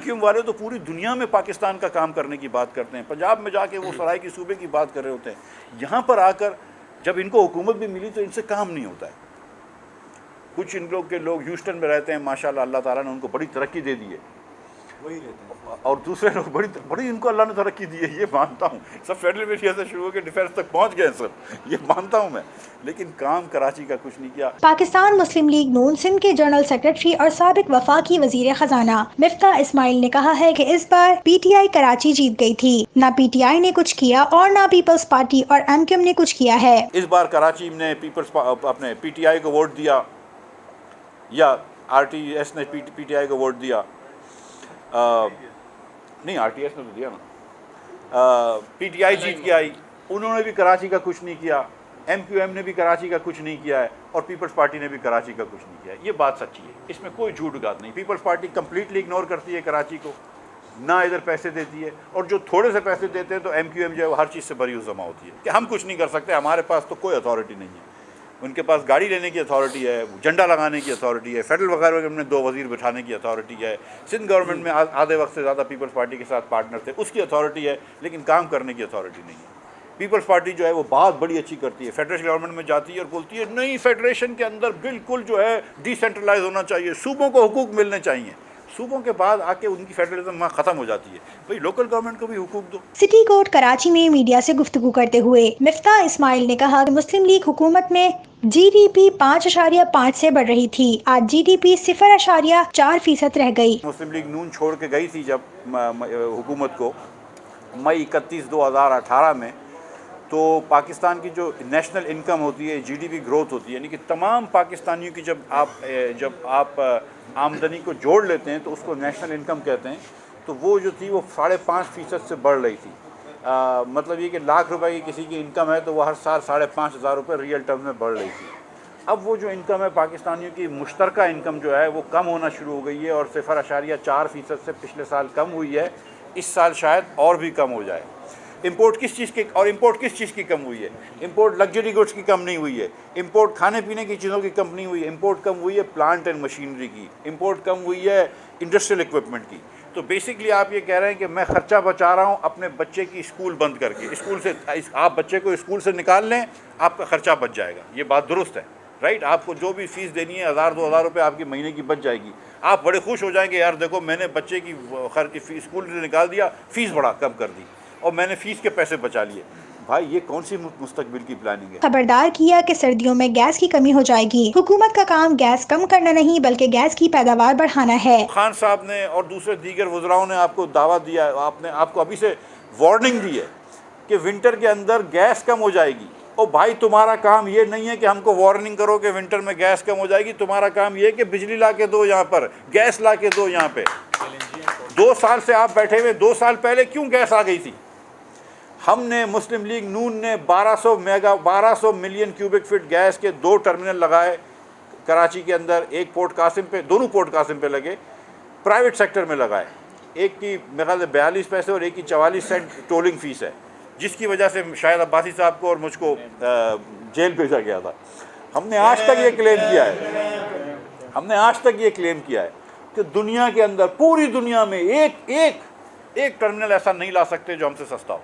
Q M والے تو پوری دنیا میں پاکستان کا کام کرنے کی بات کرتے ہیں. پنجاب میں جا کے وہ سرائیکی صوبے کی بات کر رہے ہوتے ہیں. یہاں پر آ کر جب ان کو حکومت بھی ملی تو ان سے کام نہیں ہوتا ہے. کچھ ان لوگ کے لوگ ہیوسٹن میں رہتے ہیں, ماشاءاللہ اللہ تعالیٰ نے ان کو بڑی ترقی دے دی ہے, وہی رہتے ہیں. اور دوسرے لوگ بڑی ان کو اللہ نے ترقی دی ہے, یہ مانتا ہوں. سب فیڈرل ملیشیا سے شروع ہو کے ڈیفینس تک پہنچ گئے سب, یہ مانتا ہوں میں, لیکن کام کراچی کا کچھ نہیں کیا. پاکستان مسلم لیگ نون سندھ کے جنرل سیکرٹری اور سابق وفاقی وزیر خزانہ مفتاح اسماعیل نے کہا ہے کہ اس بار پی ٹی آئی کراچی جیت گئی تھی. نہ پی ٹی آئی نے کچھ کیا اور نہ پیپلز پارٹی اور ایم کیو ایم نے کچھ کیا ہے. اس بار کراچی نے اپنے پی ٹی آئی کو ووٹ دیا یا آر ٹی ایس نے پی ٹی آئی کو ووٹ دیا, نہیں آر ٹی ایس نے تو دیا نا, پی ٹی آئی جیت کے آئی, انہوں نے بھی کراچی کا کچھ نہیں کیا, ایم کیو ایم نے بھی کراچی کا کچھ نہیں کیا ہے, اور پیپلز پارٹی نے بھی کراچی کا کچھ نہیں کیا ہے. یہ بات سچی ہے, اس میں کوئی جھوٹ بات نہیں. پیپلز پارٹی کمپلیٹلی اگنور کرتی ہے کراچی کو, نہ ادھر پیسے دیتی ہے, اور جو تھوڑے سے پیسے دیتے ہیں تو ایم کیو ایم جو ہے وہ ہر چیز سے بری جمع ہوتی ہے کہ ہم کچھ نہیں کر سکتے, ہمارے پاس تو کوئی اتھارٹی نہیں ہے. ان کے پاس گاڑی لینے کی اتھارٹی ہے, جھنڈا لگانے کی اتھارٹی ہے, فیڈرل وغیرہ میں 2 وزیر بٹھانے کی اتھارٹی ہے, سندھ گورنمنٹ میں آدھے وقت سے زیادہ پیپلز پارٹی کے ساتھ پارٹنر تھے, اس کی اتھارٹی ہے, لیکن کام کرنے کی اتھارٹی نہیں ہے. پیپلز پارٹی جو ہے وہ بات بڑی اچھی کرتی ہے, فیڈریشن گورنمنٹ میں جاتی ہے اور بولتی ہے نہیں فیڈریشن کے اندر بالکل جو ہے ڈی سینٹرلائز ہونا چاہیے, صوبوں کو حقوق ملنے چاہیے. صوبوں کے بعد آ کے ان کی فیڈرلزم وہاں ختم ہو جاتی ہے. بھئی لوکل گورنمنٹ کو بھی حقوق دو. سٹی کورٹ کراچی میں میڈیا سے گفتگو کرتے ہوئے مفتاح اسماعیل نے کہا کہ مسلم لیگ حکومت میں جی ڈی پی 5.5 سے بڑھ رہی تھی, آج جی ڈی پی 0.4% رہ گئی. مسلم لیگ نون چھوڑ کے گئی تھی جب حکومت کو مئی 31, 2018 میں, تو پاکستان کی جو نیشنل انکم ہوتی ہے, جی ڈی پی گروتھ ہوتی ہے, یعنی کہ تمام پاکستانیوں کی جب آپ آمدنی کو جوڑ لیتے ہیں تو اس کو نیشنل انکم کہتے ہیں, تو وہ جو تھی وہ 5.5% سے بڑھ رہی تھی. مطلب یہ کہ ₹1,00,000 کی کسی کی انکم ہے تو وہ ہر سال 5,500 روپے ریئل ٹرم میں بڑھ رہی تھی. اب وہ جو انکم ہے پاکستانیوں کی مشترکہ انکم جو ہے وہ کم ہونا شروع ہو گئی ہے, اور 0.4% سے پچھلے سال کم ہوئی ہے, اس سال شاید اور بھی کم ہو جائے. امپورٹ کس چیز کی کم ہوئی ہے؟ امپورٹ لگژری گڈس کی کم نہیں ہوئی ہے, امپورٹ کھانے پینے کی چیزوں کی کم نہیں ہوئی ہے, امپورٹ کم ہوئی ہے پلانٹ اینڈ مشینری کی, امپورٹ کم ہوئی ہے انڈسٹریل اکوپمنٹ کی. تو بیسکلی آپ یہ کہہ رہے ہیں کہ میں خرچہ بچا رہا ہوں اپنے بچے کی اسکول بند کر کے, اسکول سے آپ بچے کو اسکول سے نکال لیں, آپ کا خرچہ بچ جائے گا. یہ بات درست ہے, رائٹ؟ آپ کو جو بھی فیس دینی ہے 1,000-2,000 روپے آپ کی مہینے کی بچ جائے گی. آپ بڑے خوش ہو جائیں گے, یار دیکھو میں نے بچے کی اسکول سے نکال دیا, فیس بڑا کم کر دی, اور میں نے فیس کے پیسے بچا لیے. بھائی یہ کون سی مستقبل کی پلاننگ ہے؟ خبردار کیا کہ سردیوں میں گیس کی کمی ہو جائے گی. حکومت کا کام گیس کم کرنا نہیں بلکہ گیس کی پیداوار بڑھانا ہے. خان صاحب نے اور دوسرے دیگر وزراؤں نے آپ کو دعویٰ دیا ہے, آپ کو ابھی سے وارننگ دی ہے کہ ونٹر کے اندر گیس کم ہو جائے گی. اور بھائی تمہارا کام یہ نہیں ہے کہ ہم کو وارننگ کرو کہ ونٹر میں گیس کم ہو جائے گی, تمہارا کام یہ ہے کہ بجلی لا کے دو, یہاں پر گیس لا کے دو. یہاں پہ 2 سال سے آپ بیٹھے ہوئے, 2 سال پہلے کیوں گیس آ گئی تھی؟ ہم نے مسلم لیگ نون نے 1200 ملین کیوبک فٹ گیس کے 2 ٹرمینل لگائے کراچی کے اندر, ایک پورٹ قاسم پہ, دونوں پورٹ قاسم پہ لگے, پرائیویٹ سیکٹر میں لگائے. ایک کی میرے خیال سے 42 پیسے اور ایک کی 44 سینٹ ٹولنگ فیس ہے, جس کی وجہ سے شاید عباسی صاحب کو اور مجھ کو جیل بھیجا گیا تھا. ہم نے آج تک یہ کلیم کیا ہے کہ دنیا کے اندر, پوری دنیا میں ایک ٹرمینل ایسا نہیں لا سکتے جو ہم سے سستا ہو.